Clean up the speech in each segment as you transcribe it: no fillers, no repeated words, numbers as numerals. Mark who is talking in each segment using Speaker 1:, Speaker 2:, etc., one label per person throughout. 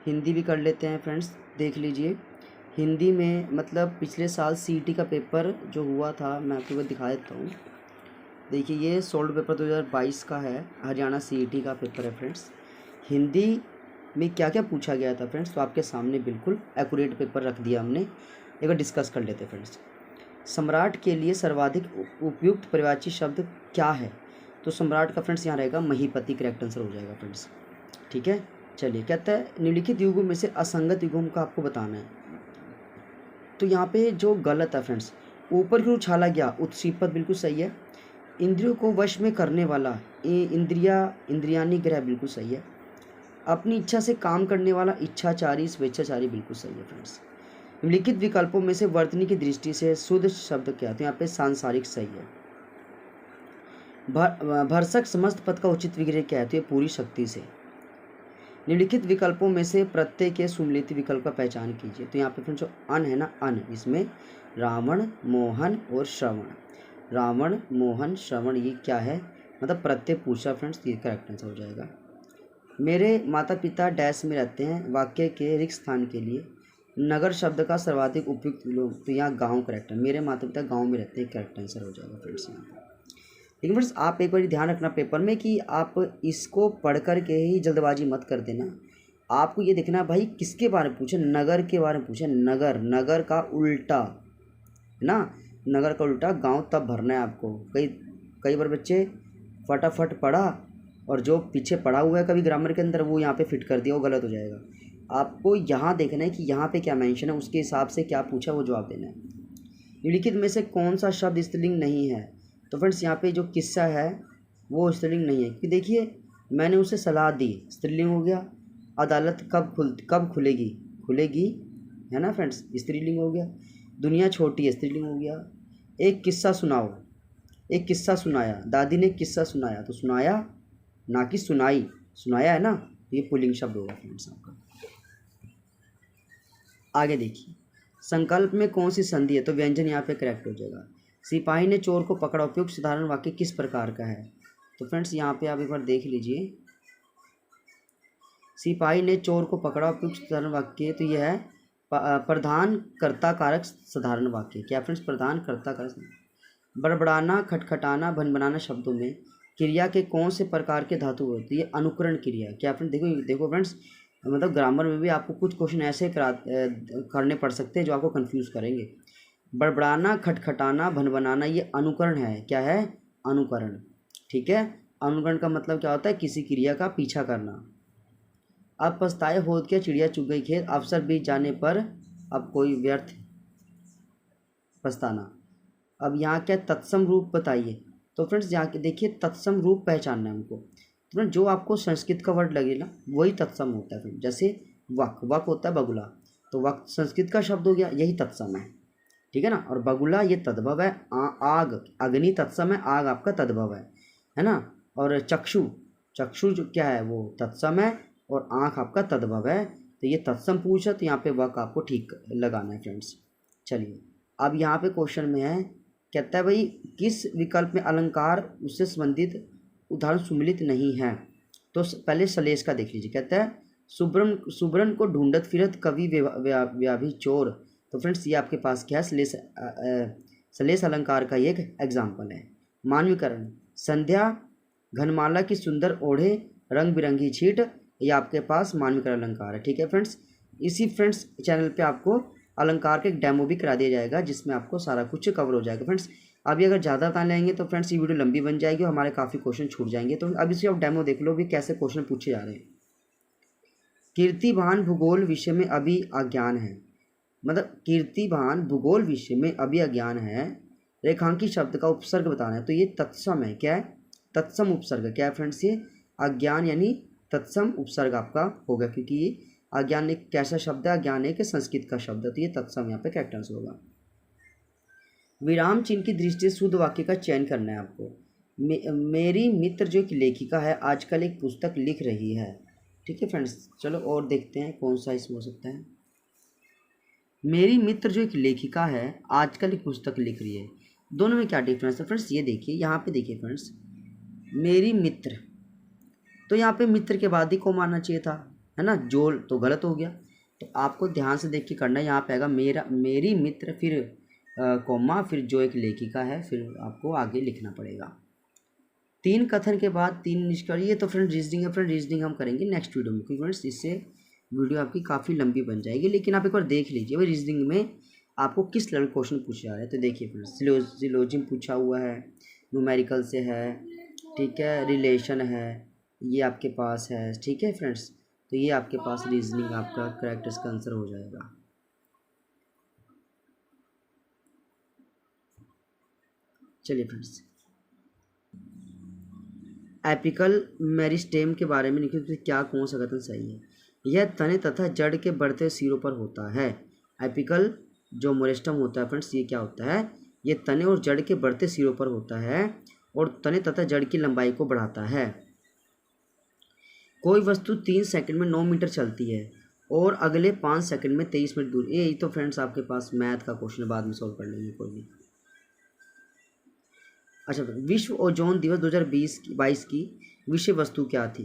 Speaker 1: हिंदी भी कर लेते हैं फ्रेंड्स। देख लीजिए, हिंदी में मतलब पिछले साल सीईटी का पेपर जो हुआ था, मैं आपको दिखा देता हूँ। देखिए, ये सोल्ड पेपर 2022 का है, हरियाणा सीईटी का पेपर है फ्रेंड्स। हिंदी में क्या क्या पूछा गया था फ्रेंड्स, तो आपके सामने बिल्कुल एक्यूरेट पेपर रख दिया हमने। एक बार डिस्कस कर लेते हैं फ्रेंड्स। सम्राट के लिए सर्वाधिक उपयुक्त परिवाची शब्द क्या है? तो सम्राट का फ्रेंड्स यहाँ रहेगा महीपति, करेक्ट आंसर हो जाएगा फ्रेंड्स। ठीक है, चलिए। कहता है निम्नलिखित युगों में से असंगत युगों का आपको बताना है। तो यहाँ पे जो गलत है फ्रेंड्स, ऊपर की ओर उछाला गया उत्सीपत बिल्कुल सही है। इंद्रियों को वश में करने वाला इंद्रियानी ग्रह बिल्कुल सही है। अपनी इच्छा से काम करने वाला इच्छाचारी स्वेच्छाचारी बिल्कुल सही है फ्रेंड्स। निम्नलिखित विकल्पों में से वर्तनी की दृष्टि से शुद्ध शब्द क्या है? तो यहाँ पे सांसारिक सही है। भरसक समस्त पद का उचित विग्रह क्या है? तो ये पूरी शक्ति से। निम्नलिखित विकल्पों में से प्रत्यय के सुमलित विकल्प का पहचान कीजिए। तो यहाँ पे फ्रेंड्स जो अन है ना, अन, इसमें रावण, मोहन और श्रवण, रावण, मोहन, श्रवण, ये क्या है? मतलब प्रत्यय पूछा फ्रेंड्स, ये करेक्ट आंसर हो जाएगा। मेरे माता पिता डैश में रहते हैं, वाक्य के रिक्त स्थान के लिए नगर शब्द का सर्वाधिक उपयुक्त लोग, तो यहाँ गांव करेक्ट है। मेरे माता पिता गांव में रहते हैं, करेक्ट आंसर हो जाएगा फ्रेंड्स यहाँ पे। लेकिन फ्रेंड्स आप एक बार ध्यान रखना पेपर में कि आप इसको पढ़ कर के ही जल्दबाजी मत कर देना। आपको ये देखना भाई किसके बारे में पूछे, नगर के बारे में पूछे। नगर, नगर का उल्टा है ना, नगर का उल्टा गांव तब भरना है आपको। कई बार बच्चे फटाफट पढ़ा और जो पीछे पढ़ा हुआ है कभी ग्रामर के अंदर वो यहाँ पे फिट कर दिया, वो गलत हो जाएगा। आपको यहाँ देखना है कि यहाँ पे क्या मेंशन है, उसके हिसाब से क्या पूछा वो जवाब देना है। निम्नलिखित में से कौन सा शब्द स्त्रीलिंग नहीं है? तो फ्रेंड्स यहाँ पे जो किस्सा है वो स्त्रीलिंग नहीं है, क्योंकि देखिए मैंने उसे सलाह दी, स्त्रीलिंग हो गया। अदालत कब खुलेगी, खुलेगी, है ना फ्रेंड्स, स्त्रीलिंग हो गया। दुनिया छोटी है, स्त्रीलिंग हो गया। एक किस्सा सुनाओ, एक किस्सा सुनाया, दादी ने किस्सा सुनाया, तो सुनाया ना कि सुनाई, सुनाया है ना, ये पुल्लिंग शब्द होगा फ्रेंड्स आपका। आगे देखिए, संकल्प में कौन सी संधि है? तो व्यंजन यहाँ पे करेक्ट हो जाएगा। सिपाही ने चोर को पकड़ा, उपयुक्त साधारण वाक्य किस प्रकार का है? तो फ्रेंड्स यहाँ पे आप एक बार देख लीजिए, सिपाही ने चोर को पकड़ा, उपयुक्त साधारण वाक्य, तो यह है प्रधान कर्ता कारक साधारण वाक्य। क्या फ्रेंड्स? प्रधान कर्ता कारक। बड़बड़ाना, खटखटाना, भनभनाना शब्दों में क्रिया के कौन से प्रकार के धातु होती है? अनुकरण क्रिया। क्या फ्रेंड्स? देखो फ्रेंड्स, मतलब ग्रामर में भी आपको कुछ क्वेश्चन ऐसे करने पड़ सकते हैं जो आपको कंफ्यूज करेंगे। बड़बड़ाना, खटखटाना, भनभनाना, ये अनुकरण है। क्या है? अनुकरण। ठीक है, अनुकरण का मतलब क्या होता है? किसी क्रिया का पीछा करना। अब पछताए होत के चिड़िया चुग गई खेत, अवसर बीत जाने पर अब कोई व्यर्थ पछताना। अब यहाँ क्या तत्सम रूप बताइए? तो फ्रेंड्स यहाँ के देखिए, तत्सम रूप पहचानना है हमको। तो फ्रेंड्स जो आपको संस्कृत का वर्ड लगे ना वही तत्सम होता है फ्रेंड। जैसे वक, वक होता है बगुला, तो वक संस्कृत का शब्द हो गया, यही तत्सम है। ठीक है ना, और बगुला ये तद्भव है। आग, अग्नि तत्सम है, आग आपका तद्भव है ना। और चक्षु, चक्षु जो क्या है वो तत्सम है, और आँख आपका तद्भव है। तो ये तत्सम पूछा, तो यहाँ पे वक आपको ठीक लगाना है फ्रेंड्स। चलिए, अब यहाँ पे क्वेश्चन में है, कहता है भाई किस विकल्प में अलंकार उससे संबंधित उदाहरण सुमिलित नहीं है? तो पहले सलेश का देख लीजिए। कहता है सुब्रन को ढूंढत फिरत कवि व्याभी चोर। तो फ्रेंड्स ये आपके पास क्या है? सलेश अलंकार का एक एग्जाम्पल है। मानवीकरण, संध्या घनमाला की सुंदर ओढ़े रंग बिरंगी छीट, ये आपके पास मानवीकरण अलंकार है। ठीक है फ्रेंड्स, इसी फ्रेंड्स चैनल पे आपको अलंकार का एक डेमो भी करा दिया जाएगा जिसमें आपको सारा कुछ कवर हो जाएगा फ्रेंड्स। अभी अगर ज़्यादा टाइम लेंगे तो फ्रेंड्स ये वीडियो लंबी बन जाएगी और हमारे काफ़ी क्वेश्चन छूट जाएंगे। तो अभी से आप डेमो देख लो भी कैसे क्वेश्चन पूछे जा रहे हैं। कीर्तिभान भूगोल विषय में अभी अज्ञान है, मतलब कीर्तिभान भूगोल विषय में अभी अज्ञान है, रेखांकित शब्द का उपसर्ग बताना है। तो ये तत्सम है। क्या है? तत्सम उपसर्ग। क्या है फ्रेंड्स? ये अज्ञान यानी तत्सम उपसर्ग आपका होगा, क्योंकि ये अज्ञान एक कैसा शब्द है? अज्ञान एक संस्कृत का शब्द है, तो ये तत्सम यहाँ पे करेक्ट आंसर होगा। विराम चिन्ह की दृष्टि से शुद्ध वाक्य का चयन करना है आपको। मेरी मित्र जो एक लेखिका है आजकल एक पुस्तक लिख रही है। ठीक है फ्रेंड्स, चलो और देखते हैं कौन सा इसमें हो सकता है। मेरी मित्र जो एक लेखिका है आजकल एक पुस्तक लिख रही है, दोनों में क्या डिफरेंस है फ्रेंड्स? ये देखिए, यहाँ पे देखिए फ्रेंड्स, मेरी मित्र, तो यहाँ पे मित्र के बाद ही को मानना चाहिए था, है ना, जोल तो गलत हो गया। तो आपको ध्यान से देख के करना है। यहाँ पे आएगा मेरा, मेरी मित्र, फिर कोमा, फिर जो एक लेखिका है, फिर आपको आगे लिखना पड़ेगा। 3 कथन के बाद 3 निष्कर्ष। ये तो फ्रेंड रीजनिंग है, फ्रेंड रीजनिंग हम करेंगे नेक्स्ट वीडियो में, क्योंकि फ्रेंड्स इससे वीडियो आपकी काफ़ी लंबी बन जाएगी। लेकिन आप एक बार देख लीजिए भाई रीजनिंग में आपको किस लेवल क्वेश्चन पूछा जा रहा है। तो देखिए फ्रेंड्स, सिलोजिम पूछा हुआ है, न्यूमेरिकल से है, ठीक है, रिलेशन है, ये आपके पास है, ठीक है फ्रेंड्स। तो ये आपके पास रीजनिंग आपका करेक्ट इसका आंसर हो जाएगा। चलिए फ्रेंड्स, एपिकल मेरिस्टेम के बारे में लिखिए तो क्या कौन सा कथन सही है। यह तने तथा जड़ के बढ़ते सिरों पर होता है। एपिकल जो मेरिस्टेम होता है फ्रेंड्स, ये क्या होता है, ये तने और जड़ के बढ़ते सिरों पर होता है और तने तथा जड़ की लंबाई को बढ़ाता है। कोई वस्तु 3 सेकंड में 9 मीटर चलती है और अगले 5 सेकंड में 23 मिनट दूर। ये तो फ्रेंड्स आपके पास मैथ का क्वेश्चन है, बाद में सॉल्व कर लेंगे, कोई नहीं। अच्छा, विश्व ओजोन दिवस 2022 की विषय वस्तु क्या थी।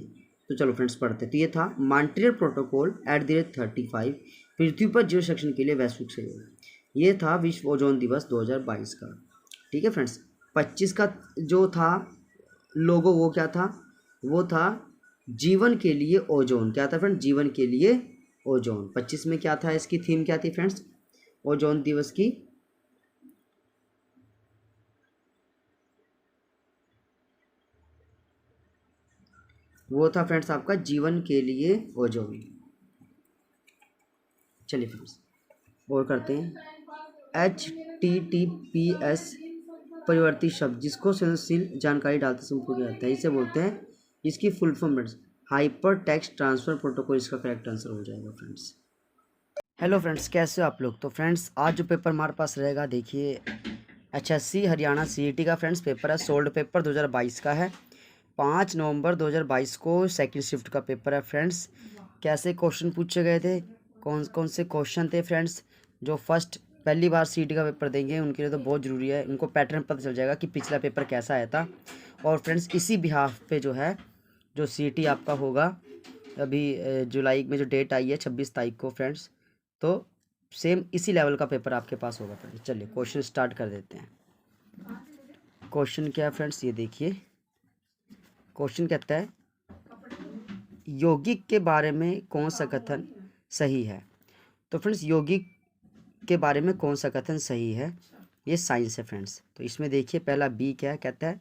Speaker 1: तो चलो फ्रेंड्स पढ़ते। तो ये था मॉन्ट्रियल प्रोटोकॉल @35 पृथ्वी पर जीव संरक्षण के लिए वैश्विक सहयोग। ये था विश्व ओजोन दिवस 2022 का, ठीक है फ्रेंड्स। 25 का जो था लोगो, वो क्या था, वो था जीवन के लिए ओजोन। क्या था फ्रेंड, जीवन के लिए ओजोन। 25 में क्या था, इसकी थीम क्या थी फ्रेंड्स, ओजोन दिवस की, वो था फ्रेंड्स आपका जीवन के लिए ओजोन। चलिए फ्रेंड्स और करते हैं। HTTPS परिवर्ती शब्द जिसको संवेदनशील जानकारी डालते समय उपयोग किया जाता है, इसे बोलते हैं, इसकी full form hyper text transfer protocol इसका करेक्ट आंसर हो जाएगा फ्रेंड्स। हेलो फ्रेंड्स, कैसे हो आप लोग। तो फ्रेंड्स आज जो पेपर हमारे पास रहेगा, देखिए HSC हरियाणा CET का फ्रेंड्स पेपर है, सोल्ड पेपर 2022 का है। 5 नवंबर 2022 को सेकंड शिफ्ट का पेपर है फ्रेंड्स। कैसे क्वेश्चन पूछे गए थे, कौन कौन से क्वेश्चन थे फ्रेंड्स, जो फर्स्ट पहली बार CET का पेपर देंगे उनके लिए तो बहुत ज़रूरी है, उनको पैटर्न पता चल जाएगा कि पिछला पेपर कैसा आया था। और फ्रेंड्स इसी बिहाफ पे जो है, जो CET आपका होगा अभी जुलाई में जो डेट आई है 26 तारीख को फ्रेंड्स, तो सेम इसी लेवल का पेपर आपके पास होगा फ्रेंड्स। चलिए क्वेश्चन स्टार्ट कर देते हैं। क्वेश्चन क्या है फ्रेंड्स, ये देखिए क्वेश्चन कहता है यौगिक के बारे में कौन सा कथन सही है। तो फ्रेंड्स यौगिक के बारे में कौन सा कथन सही है, ये साइंस है फ्रेंड्स। तो इसमें देखिए पहला बी क्या कहता है,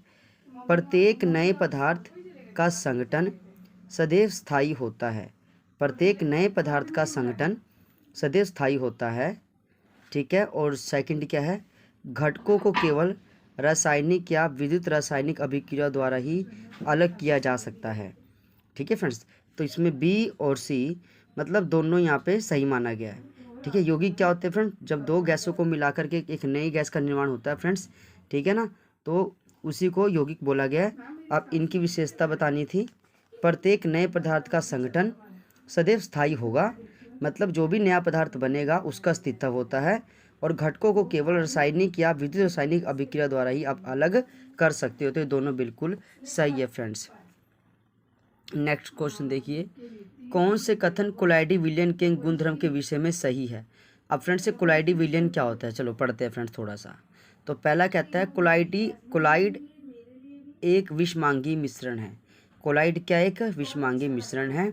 Speaker 1: प्रत्येक नए पदार्थ का संगठन सदैव स्थायी होता है। प्रत्येक नए पदार्थ का संगठन सदैव स्थायी होता है, ठीक है। और सेकंड क्या है, घटकों को केवल रासायनिक या विद्युत रासायनिक अभिक्रिया द्वारा ही अलग किया जा सकता है, ठीक है फ्रेंड्स। तो इसमें बी और सी मतलब दोनों यहाँ पे सही माना गया है, ठीक है। यौगिक क्या होते हैं फ्रेंड्स, जब दो गैसों को मिलाकर के एक नई गैस का निर्माण होता है फ्रेंड्स, ठीक है ना, तो उसी को यौगिक बोला गया है। अब इनकी विशेषता बतानी थी। प्रत्येक नए पदार्थ का संगठन सदैव स्थायी होगा, मतलब जो भी नया पदार्थ बनेगा उसका अस्तित्व होता है, और घटकों को केवल रासायनिक या विद्युत रासायनिक अभिक्रिया द्वारा ही आप अलग कर सकते हो। तो ये दोनों बिल्कुल सही है फ्रेंड्स। नेक्स्ट क्वेश्चन देखिए, कौन से कथन कोलाइडी विलियन के गुणधर्म के विषय में सही है। अब फ्रेंड्स ये कोलाइडी विलियन क्या होता है, चलो पढ़ते हैं फ्रेंड्स थोड़ा सा। तो पहला कहता है कोलाइड एक विषमांगी मिश्रण है। कोलाइड क्या एक विषमांगी मिश्रण है।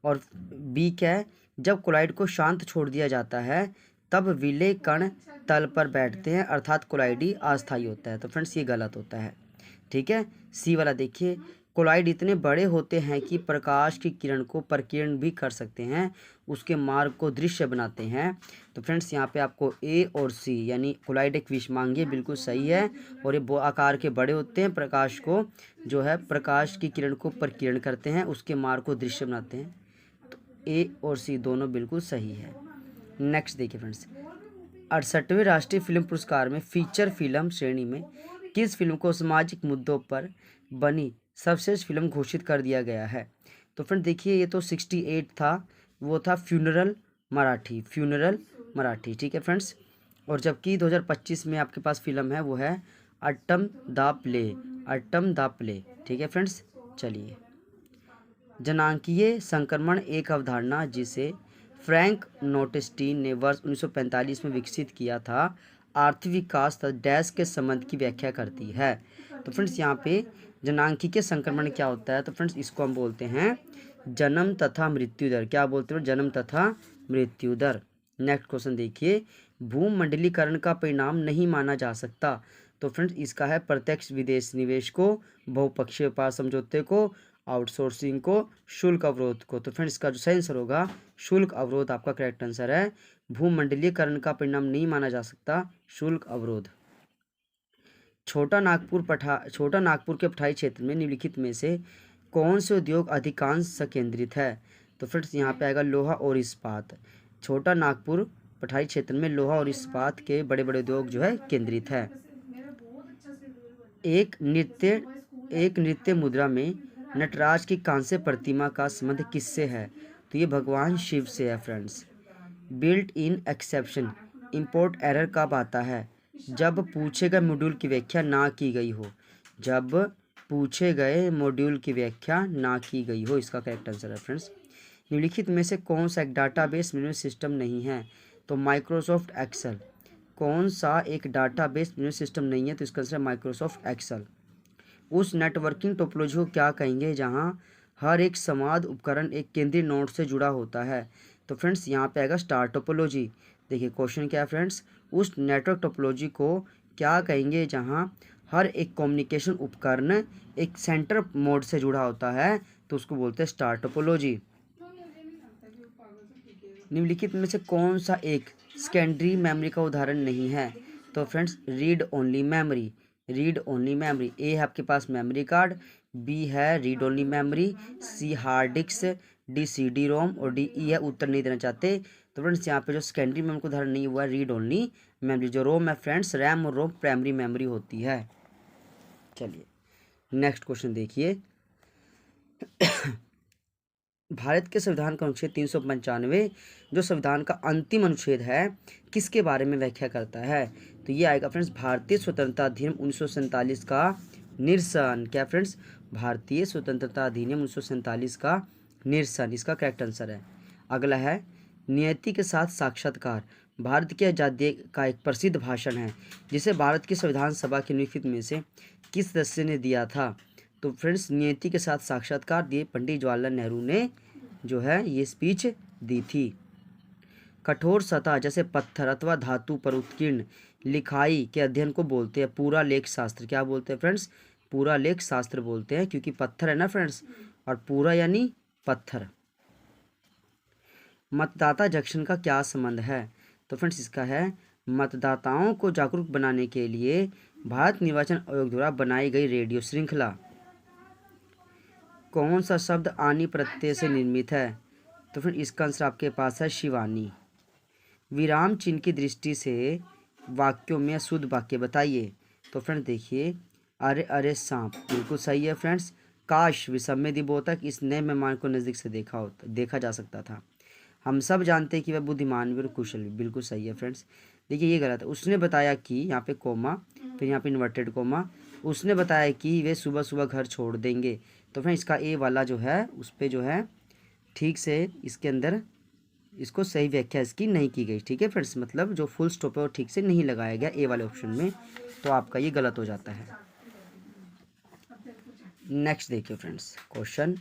Speaker 1: और बी क्या है, जब कोलाइड को शांत छोड़ दिया जाता है तब विलेय कण तल पर बैठते हैं, अर्थात कोलाइडी अस्थायी होता है। तो फ्रेंड्स ये गलत होता है, ठीक है। सी वाला देखिए, कोलाइड इतने बड़े होते हैं कि प्रकाश की किरण को प्रकीर्ण भी कर सकते हैं, उसके मार्ग को दृश्य बनाते हैं। तो फ्रेंड्स यहाँ पे आपको ए और सी यानी कोलाइड एक विषमांगी बिल्कुल सही है, और ये आकार के बड़े होते हैं, प्रकाश को जो है प्रकाश की किरण को प्रकीर्ण करते हैं, उसके मार्ग को दृश्य बनाते हैं। तो ए और सी दोनों बिल्कुल सही है। नेक्स्ट देखिए फ्रेंड्स, 68वें राष्ट्रीय फिल्म पुरस्कार में फीचर फिल्म श्रेणी में किस फिल्म को सामाजिक मुद्दों पर बनी सर्वश्रेष्ठ फिल्म घोषित कर दिया गया है। तो फ्रेंड देखिए ये तो 68 था, वो था फ्यूनरल मराठी, ठीक है फ्रेंड्स। और जबकि 2025 में आपके पास फिल्म है वो है अट्टम दा प्ले, ठीक है फ्रेंड्स। चलिए जनांकीय संक्रमण एक अवधारणा जिसे फ्रैंक नोटेस्टीन ने वर्ष 1945 में विकसित किया था, आर्थिक विकास तथा डैश के संबंध की व्याख्या करती है। तो फ्रेंड्स यहाँ पे जनांकीय संक्रमण क्या होता है, तो फ्रेंड्स इसको हम बोलते हैं जन्म तथा मृत्यु दर। क्या बोलते हैं? जन्म तथा मृत्यु दर। नेक्स्ट क्वेश्चन देखिए, भूमंडलीकरण का परिणाम नहीं माना जा सकता। तो फ्रेंड्स इसका है प्रत्यक्ष विदेश निवेश को, बहुपक्षीय व्यापार समझौते को, आउटसोर्सिंग को, शुल्क अवरोध को। तो फ्रेंड्स इसका जो सही आंसर होगा शुल्क अवरोध आपका करेक्ट आंसर है। भूमंडलीकरण का परिणाम नहीं माना जा सकता शुल्क अवरोध। छोटा नागपुर के पठारी क्षेत्र में निम्नलिखित में से कौन से उद्योग अधिकांश संकेंद्रित है? तो फ्रेंड्स यहाँ पे आएगा लोहा और इस्पात। छोटा नागपुर पठारी क्षेत्र में लोहा और इस्पात के बड़े बड़े उद्योग जो है केंद्रित है। एक नृत्य मुद्रा में नटराज की कांस्य प्रतिमा का संबंध किससे है? तो ये भगवान शिव से है friends. Built in exception import error कब आता है? जब पूछे गए मॉड्यूल की व्याख्या ना की गई हो। जब पूछे गए मॉड्यूल की व्याख्या ना की गई हो, इसका करेक्ट आंसर है फ्रेंड्स। निम्नलिखित में से कौन सा एक डाटाबेस मैनेजमेंट सिस्टम नहीं है? तो माइक्रोसॉफ्ट एक्सेल। कौन सा एक डाटाबेस मैनेजमेंट सिस्टम नहीं है? तो इसका आंसर है माइक्रोसॉफ्ट एक्सेल। उस नेटवर्किंग टोपोलॉजी को क्या कहेंगे जहां हर एक संवाद उपकरण एक केंद्रीय नोड से जुड़ा होता है? तो फ्रेंड्स यहाँ पे आएगा स्टार टोपोलॉजी। देखिए क्वेश्चन क्या है फ्रेंड्स, उस नेटवर्क टोपोलॉजी को क्या कहेंगे जहां हर एक कम्युनिकेशन उपकरण एक सेंटर मोड से जुड़ा होता है? तो उसको बोलते हैं स्टार टोपोलॉजी। निम्नलिखित में से कौन सा एक सेकेंडरी मेमोरी का उदाहरण नहीं है? तो friends read only memory. Read only memory. A है आपके पास मेमोरी कार्ड, बी है read only memory, C hard disk, D CD डी रोम और डी ई है उत्तर नहीं देना चाहते। तो फ्रेंड्स यहाँ पे जो सेकेंडरी मेमोरी का उदाहरण नहीं हुआ रीड ओनली मेमोरी। जो रोम है फ्रेंड्स रैम और रोम प्राइमरी मेमोरी होती है। चलिए नेक्स्ट क्वेश्चन देखिए। भारत के संविधान का अनुच्छेद 395 जो संविधान का अंतिम अनुच्छेद है किसके बारे में व्याख्या करता है? तो ये आएगा फ्रेंड्स भारतीय स्वतंत्रता अधिनियम 1947 का निरसन। क्या फ्रेंड्स? भारतीय स्वतंत्रता अधिनियम 1947 का निरसन, इसका करेक्ट आंसर है। अगला है नियति के साथ साक्षात्कार। भारत की आज़ादी का एक प्रसिद्ध भाषण है जिसे भारत की संविधान सभा के निम्नलिखित में से किस सदस्य ने दिया था? तो फ्रेंड्स नियति के साथ साक्षात्कार दिए पंडित जवाहरलाल नेहरू ने जो है ये स्पीच दी थी। कठोर सतह जैसे पत्थर अथवा धातु पर उत्कीर्ण लिखाई के अध्ययन को बोलते हैं पूरा लेख शास्त्र। क्या बोलते हैं फ्रेंड्स? पूरा लेख शास्त्र बोलते हैं, क्योंकि पत्थर है ना फ्रेंड्स, और पूरा यानी पत्थर। मतदाता जंक्शन का क्या संबंध है? तो फ्रेंड्स इसका है मतदाताओं को जागरूक बनाने के लिए भारत निर्वाचन आयोग द्वारा बनाई गई रेडियो श्रृंखला। कौन सा शब्द आनी प्रत्यय से निर्मित है? तो फिर इसका आंसर आपके पास है शिवानी। विराम चिन्ह की दृष्टि से वाक्यों में शुद्ध वाक्य बताइए। तो फ्रेंड्स देखिए, अरे अरे सांप बिल्कुल सही है फ्रेंड्स। काश विषम दिवोतक इस नए मेहमान को नज़दीक से देखा जा सकता था। हम सब जानते हैं कि वह बुद्धिमान भी और कुशल भी, बिल्कुल सही है फ्रेंड्स। देखिए ये गलत है। उसने बताया कि, यहाँ पे कोमा, फिर यहाँ पे इन्वर्टेड कोमा, उसने बताया कि वे सुबह सुबह घर छोड़ देंगे। तो फ्रेंड्स इसका ए वाला जो है उस पर जो है ठीक से इसके अंदर इसको सही व्याख्या इसकी नहीं की गई। ठीक है फ्रेंड्स, मतलब जो फुल स्टॉप है वो ठीक से नहीं लगाया गया ए वाले ऑप्शन में, तो आपका ये गलत हो जाता है। नेक्स्ट देखिए फ्रेंड्स क्वेश्चन,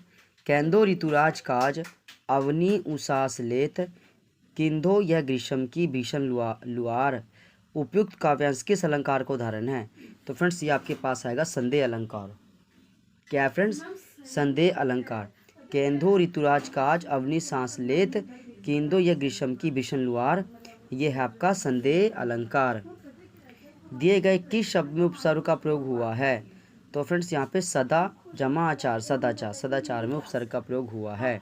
Speaker 1: कैंदो ऋतुराज काज अवनी उसास लेत किंधो यह ग्रीष्म की भीषण लुआर उपयुक्त काव्यांश किस अलंकार का उदाहरण है? तो फ्रेंड्स ये आपके पास आएगा संदेह अलंकार। क्या है फ्रेंड्स? संदेह अलंकार। केंदो ऋतुराज काज अवनी सांस लेत किंदो यह ग्रीष्म की भीषण लुआर, ये है आपका संदेह अलंकार। दिए गए किस शब्द में उपसर्ग का प्रयोग हुआ है? तो फ्रेंड्स यहाँ पे सदा जमा आचार सदाचार, सदाचार में उपसर्ग का प्रयोग हुआ है।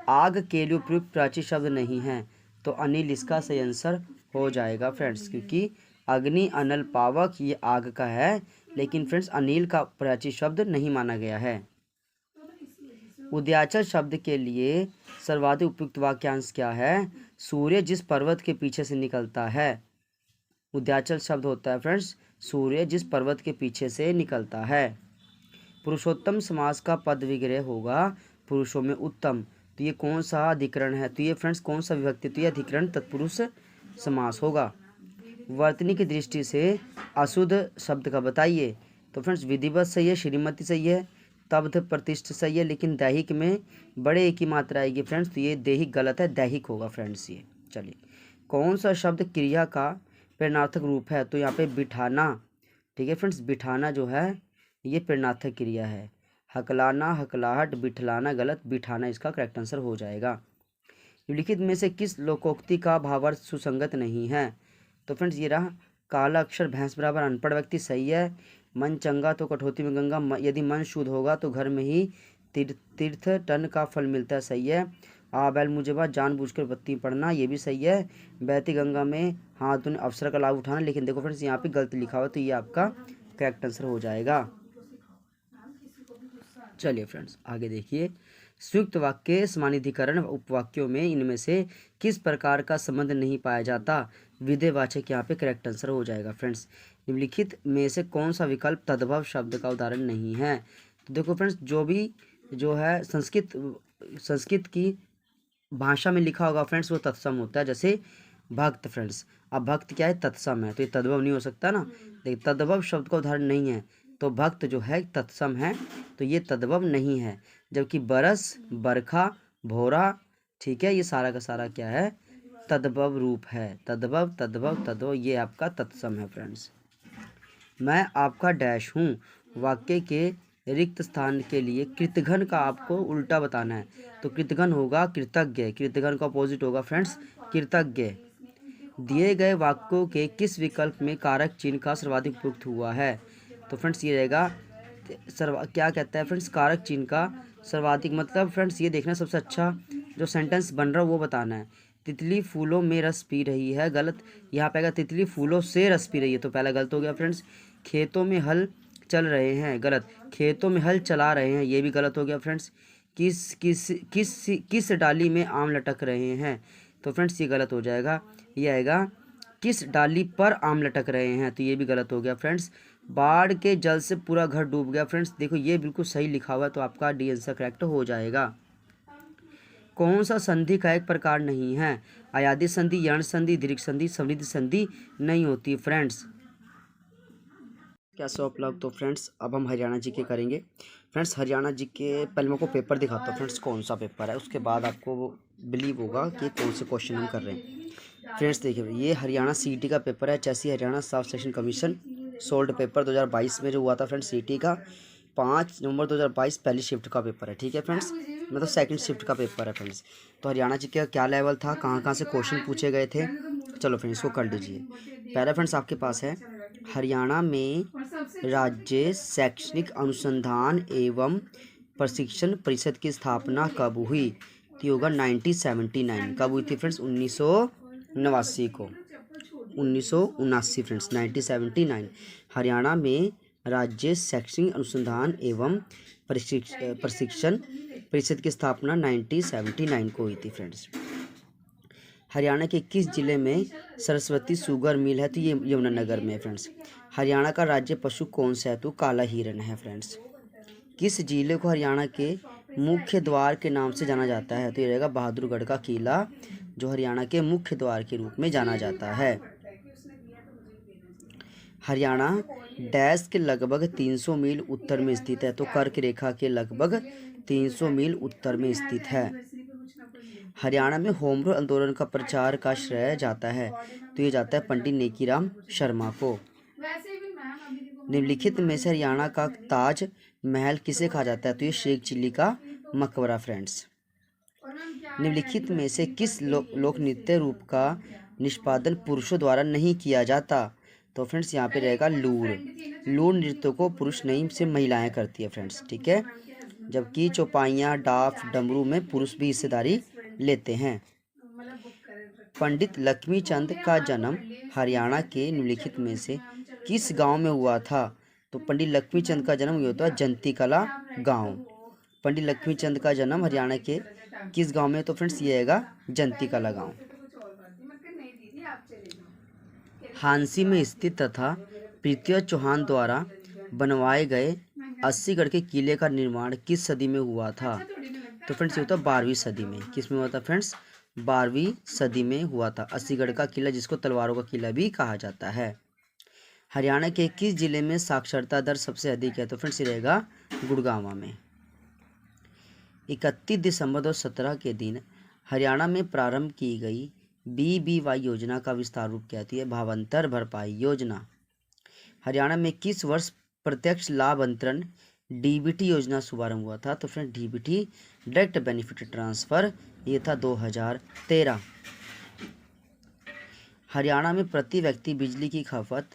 Speaker 1: आग के लिए उपयुक्त प्राचीन शब्द नहीं है, तो अनिल इसका सही आंसर हो जाएगा फ्रेंड्स, क्योंकि अग्नि अनल पावक ये आग का है, लेकिन फ्रेंड्स अनिल का प्राचीन शब्द नहीं माना गया है। उदयाचल शब्द के लिए सर्वाधिक उपयुक्त वाक्यांश क्या है? सूर्य जिस पर्वत के पीछे से निकलता है। उदयाचल शब्द होता है फ्रेंड्स सूर्य जिस पर्वत के पीछे से निकलता है। पुरुषोत्तम समास का पद विग्रह होगा पुरुषों में उत्तम। तो ये कौन सा अधिकरण है? तो ये फ्रेंड्स कौन सा विभक्ति? तो ये अधिकरण तत्पुरुष समास होगा। वर्तनी की दृष्टि से अशुद्ध शब्द का बताइए। तो फ्रेंड्स विधिवत सही है, श्रीमती सही है, तब्ध प्रतिष्ठ सही है, लेकिन दैहिक में बड़े एक ही मात्रा आएगी फ्रेंड्स, तो ये दैहिक गलत है, दैहिक होगा फ्रेंड्स ये। चलिए, कौन सा शब्द क्रिया का प्रेरणार्थक रूप है? तो यहाँ पे बिठाना, ठीक है फ्रेंड्स, बिठाना जो है ये प्रेरणार्थक क्रिया है। हकलाना, हकलाहट, बिठलाना गलत, बिठाना इसका करेक्ट आंसर हो जाएगा। निम्नलिखित में से किस लोकोक्ति का भावार्थ सुसंगत नहीं है? तो फ्रेंड्स ये रहा, काला अक्षर भैंस बराबर अनपढ़ व्यक्ति सही है। मन चंगा तो कठौती में गंगा, यदि मन शुद्ध होगा तो घर में ही तीर्थ टन का फल मिलता है, सही है। आ बैल मुझे बात जानबूझकर बत्ती पढ़ना, ये भी सही है। बहती गंगा में हाथ धोने अवसर का लाभ उठाना, लेकिन देखो फ्रेंड्स यहाँ पे गलत लिखा हुआ, तो ये आपका करेक्ट आंसर हो जाएगा। चलिए फ्रेंड्स आगे देखिए, संयुक्त वाक्य समानाधिकरण उपवाक्यों में इनमें से किस प्रकार का संबंध नहीं पाया जाता? विधेयवाचक यहाँ पे करेक्ट आंसर हो जाएगा फ्रेंड्स। निम्नलिखित में से कौन सा विकल्प तद्भव शब्द का उदाहरण नहीं है? तो देखो फ्रेंड्स, जो है संस्कृत की भाषा में लिखा होगा फ्रेंड्स वो तत्सम होता है, जैसे भक्त फ्रेंड्स। अब भक्त क्या है? तत्सम है, तो ये तद्भव नहीं हो सकता ना। देखिए तद्भव शब्द का उदाहरण नहीं है, तो भक्त जो है तत्सम है, तो ये तद्भव नहीं है। जबकि बरस, बरखा, भोरा, ठीक है, ये सारा का सारा क्या है? तद्भव रूप है। तद्भव तद्भव तद्भव ये आपका तत्सम है फ्रेंड्स। मैं आपका डैश हूँ, वाक्य के रिक्त स्थान के लिए कृतघ्न का आपको उल्टा बताना है। तो कृतघ्न होगा कृतज्ञ, कृतघ्न का अपोजिट होगा फ्रेंड्स कृतज्ञ। दिए गए वाक्यों के किस विकल्प में कारक चिन्ह का सर्वाधिक उपयुक्त हुआ है? तो फ्रेंड्स ये रहेगा क्या कहता है फ्रेंड्स, कारक चिन्ह का सर्वाधिक मतलब फ्रेंड्स ये देखना सबसे अच्छा जो सेंटेंस बन रहा है वो बताना है। तितली फूलों में रस पी रही है, गलत। यहाँ पे आएगा तितली फूलों से रस पी रही है, तो पहला गलत हो गया फ्रेंड्स। खेतों में हल चल रहे हैं, गलत। खेतों में हल चला रहे हैं, ये भी गलत हो गया फ्रेंड्स। किस किस किस किस डाली में आम लटक रहे हैं? तो फ्रेंड्स ये गलत हो जाएगा, ये आएगा किस डाली पर आम लटक रहे हैं, तो ये भी गलत हो गया फ्रेंड्स। बाढ़ के जल से पूरा घर डूब गया, फ्रेंड्स देखो ये बिल्कुल सही लिखा हुआ है, तो आपका डी आंसर करेक्ट हो जाएगा। कौन सा संधि का एक प्रकार नहीं है? अयादि संधि, यण संधि, दीर्घ संधि, समृद्धि संधि नहीं होती फ्रेंड्स। क्या सो उपलब्ध? तो फ्रेंड्स अब हम हरियाणा जी के करेंगे। फ्रेंड्स हरियाणा जी के पहले मैं आपको पेपर दिखाता हूँ फ्रेंड्स कौन सा पेपर है, उसके बाद आपको बिलीव होगा कि कौन से क्वेश्चन हम कर रहे हैं। फ्रेंड्स देखिए ये हरियाणा सीईटी का पेपर है, चेसी Haryana staff selection commission solved paper 2022 में जो हुआ था फ्रेंड्स सीईटी का 5 नवंबर 2022 पहली शिफ्ट का पेपर है, ठीक है फ्रेंड्स, मतलब सेकंड शिफ्ट का पेपर है फ्रेंड्स। तो हरियाणा जी का क्या लेवल था, कहाँ से क्वेश्चन पूछे गए थे, चलो फ्रेंड्स इसको कर लीजिए। पहला फ्रेंड्स आपके पास है हरियाणा में राज्य शैक्षणिक अनुसंधान एवं प्रशिक्षण परिषद की स्थापना कब हुई? तो होगा 1979। कब हुई थी फ्रेंड्स? 1989 को, 1979 फ्रेंड्स 1979। हरियाणा में राज्य शैक्षणिक अनुसंधान एवं प्रशिक्षण परिषद की स्थापना 1979 को हुई थी फ्रेंड्स। हरियाणा के किस जिले में सरस्वती शुगर मिल है? तो ये यमुनानगर में है फ्रेंड्स। हरियाणा का राज्य पशु कौन सा है? तो काला हिरण है फ्रेंड्स। किस जिले को हरियाणा के मुख्य द्वार के नाम से जाना जाता है? तो ये रहेगा बहादुरगढ़ का किला, जो हरियाणा के मुख्य द्वार के रूप में जाना जाता है। हरियाणा डैश के लगभग 300 मील उत्तर में स्थित है, तो कर्क रेखा के लगभग 300 मील उत्तर में स्थित है। हरियाणा में होम रूल आंदोलन का प्रचार का श्रेय जाता है, तो ये जाता है पंडित नेकीराम शर्मा को। निम्नलिखित में से हरियाणा का ताज महल किसे कहा जाता है? तो ये शेख चिल्ली का मकबरा फ्रेंड्स। निम्नलिखित में से किस लोक नृत्य रूप का निष्पादन पुरुषों द्वारा नहीं किया जाता? तो फ्रेंड्स यहाँ पे रहेगा लूर। लूर नृत्य को पुरुष नहीं से महिलाएं करती है फ्रेंड्स, ठीक है, जबकि चौपाइयाँ डाफ डमरू में पुरुष भी हिस्सेदारी लेते हैं। पंडित लक्ष्मीचंद का जन्म हरियाणा के निम्नलिखित में से किस गांव में हुआ था? तो पंडित लक्ष्मीचंद का जन्म हुआ था जंती कला गांव। पंडित लक्ष्मीचंद का जन्म हरियाणा के किस गांव में? तो फ्रेंड्स ये आएगा जंती कला गांव। हांसी में स्थित तथा पृथ्वी चौहान द्वारा बनवाए गए 80गढ़ के किले का निर्माण किस सदी में हुआ था? तो फ्रेंड्स ये होता 12वीं सदी में। किस में हुआ था फ्रेंड्स? 12वीं सदी में हुआ था। अस्सीगढ़ का किला, जिसको तलवारों का किला भी कहा जाता है। हरियाणा के किस जिले में साक्षरता दर सबसे अधिक है? तो फ्रेंड्स ये रहेगा गुड़गांव में। 31 दिसंबर 2017 के दिन हरियाणा में प्रारंभ की गई BBY योजना का विस्तार रूप क्या है? भावांतर भरपाई योजना। हरियाणा में किस वर्ष प्रत्यक्ष लाभ अंतरण DBT योजना शुभारंभ हुआ था? तो friend DBT direct benefit transfer, ये था 2013। हरियाणा में प्रति व्यक्ति बिजली की खपत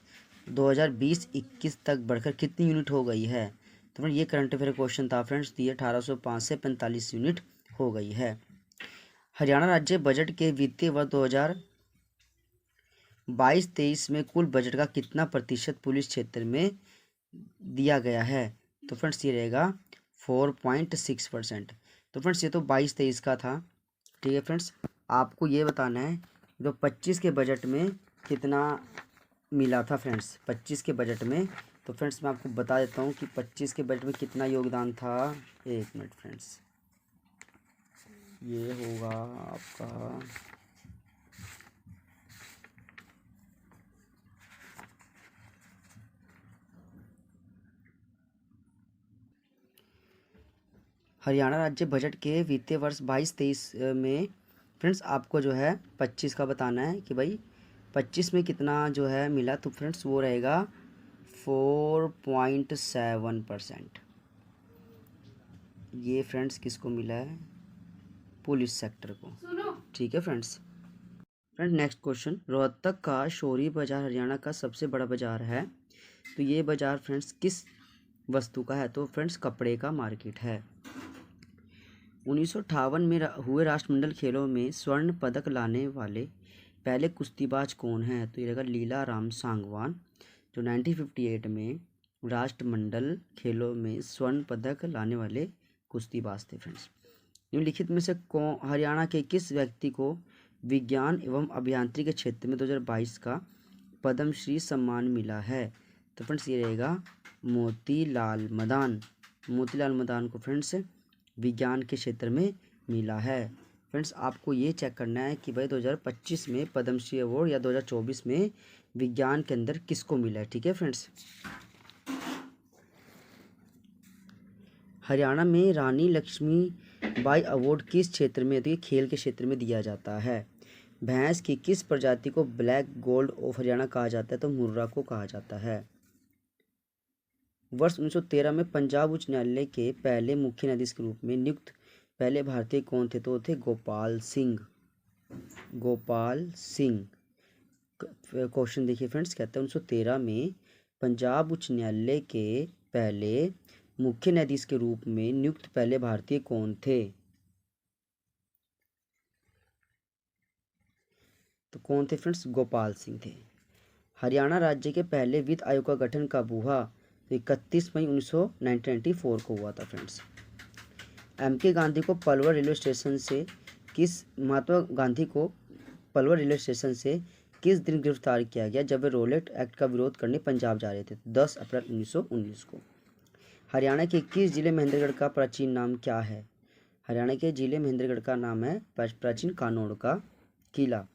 Speaker 1: 2020-21 तक बढ़कर कितनी यूनिट हो गई है? तो फ्रेंड ये करंट अफेयर क्वेश्चन था फ्रेंड्स, ये 1805 से 45 यूनिट हो गई है। हरियाणा राज्य बजट के वित्तीय वर्ष 2022-23 में कुल बजट का कितना प्रतिशत पुलिस क्षेत्र में दिया गया है? तो फ्रेंड्स ये रहेगा 4.6%। तो फ्रेंड्स ये तो 22-23 का था, ठीक है फ्रेंड्स। आपको ये बताना है तो 25 के बजट में कितना मिला था फ्रेंड्स, 25 के बजट में। तो फ्रेंड्स मैं आपको बता देता हूँ कि 25 के बजट में कितना योगदान था। एक मिनट फ्रेंड्स, ये होगा आपका हरियाणा राज्य बजट के वित्तीय वर्ष 22-23 में फ्रेंड्स आपको जो है 25 का बताना है कि भाई 25 में कितना जो है मिला। तो फ्रेंड्स वो रहेगा 4.7%। ये फ्रेंड्स किसको मिला है? पुलिस सेक्टर को, ठीक है friends. Friend next question, Rohtak का शौरी बाजार हरियाणा का सबसे बड़ा बाजार है। तो ये बाजार फ्रेंड्स किस वस्तु का है? तो फ्रेंड्स कपड़े का मार्केट है। 1958 में हुए राष्ट्रमंडल खेलों में स्वर्ण पदक लाने वाले पहले कुश्तीबाज कौन हैं? तो ये रहेगा लीला राम सांगवान, जो 1958 में राष्ट्रमंडल खेलों में स्वर्ण पदक लाने वाले कुश्तीबाज थे फ्रेंड्स। निम्नलिखित में से कौन हरियाणा के किस व्यक्ति को विज्ञान एवं अभियांत्रिकी के क्षेत्र में 2022 का पद्मश्री सम्मान मिला है? तो फ्रेंड्स ये रहेगा मोतीलाल मदान। मोतीलाल मदान को फ्रेंड्स विज्ञान के क्षेत्र में मिला है। फ्रेंड्स आपको ये चेक करना है कि भाई 2025 में पद्मश्री अवार्ड या 2024 में विज्ञान के अंदर किसको मिला है, ठीक है फ्रेंड्स। हरियाणा में रानी लक्ष्मीबाई अवार्ड किस क्षेत्र में? तो ये खेल के क्षेत्र में दिया जाता है। भैंस की किस प्रजाति को ब्लैक गोल्ड ऑफ हरियाणा कहा जाता है? तो मुर्रा को कहा जाता है। वर्ष 1913 में पंजाब उच्च न्यायालय के पहले मुख्य न्यायाधीश के रूप में नियुक्त पहले भारतीय कौन थे? तो थे गोपाल सिंह। गोपाल सिंह। क्वेश्चन देखिए फ्रेंड्स, कहते हैं 1913 में पंजाब उच्च न्यायालय के पहले मुख्य न्यायाधीश के रूप में नियुक्त पहले भारतीय कौन थे? तो कौन थे फ्रेंड्स? गोपाल सिंह थे। हरियाणा राज्य के पहले वित्त आयोग का गठन कब हुआ? तो 31 मई 1994 को हुआ था फ्रेंड्स। MK गांधी को पलवल रेलवे स्टेशन से महात्मा गांधी को पलवल रेलवे स्टेशन से किस दिन गिरफ्तार किया गया जब वे रोलेट एक्ट का विरोध करने पंजाब जा रहे थे? 10 अप्रैल 1919 को। हरियाणा के किस जिले महेंद्रगढ़ का प्राचीन नाम क्या है? हरियाणा के जिले महेंद्रगढ़ का नाम है प्राचीन कानौड़ का किला।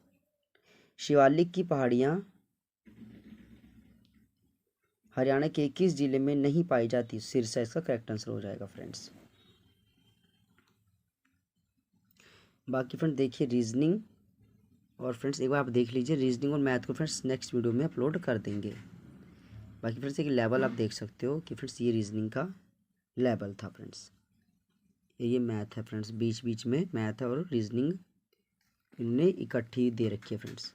Speaker 1: शिवालिक की पहाड़ियाँ हरियाणा के किस जिले में नहीं पाई जाती? सिरसा इसका करेक्ट आंसर हो जाएगा फ्रेंड्स। बाकी फ्रेंड्स देखिए रीजनिंग, और फ्रेंड्स एक बार आप देख लीजिए रीजनिंग और मैथ को फ्रेंड्स नेक्स्ट वीडियो में अपलोड कर देंगे। बाकी फ्रेंड्स एक लेवल आप देख सकते हो कि फ्रेंड्स ये रीजनिंग का लेवल था फ्रेंड्स, ये मैथ है फ्रेंड्स, बीच बीच में मैथ और रीजनिंग इनने इकट्ठी दे रखी है फ्रेंड्स।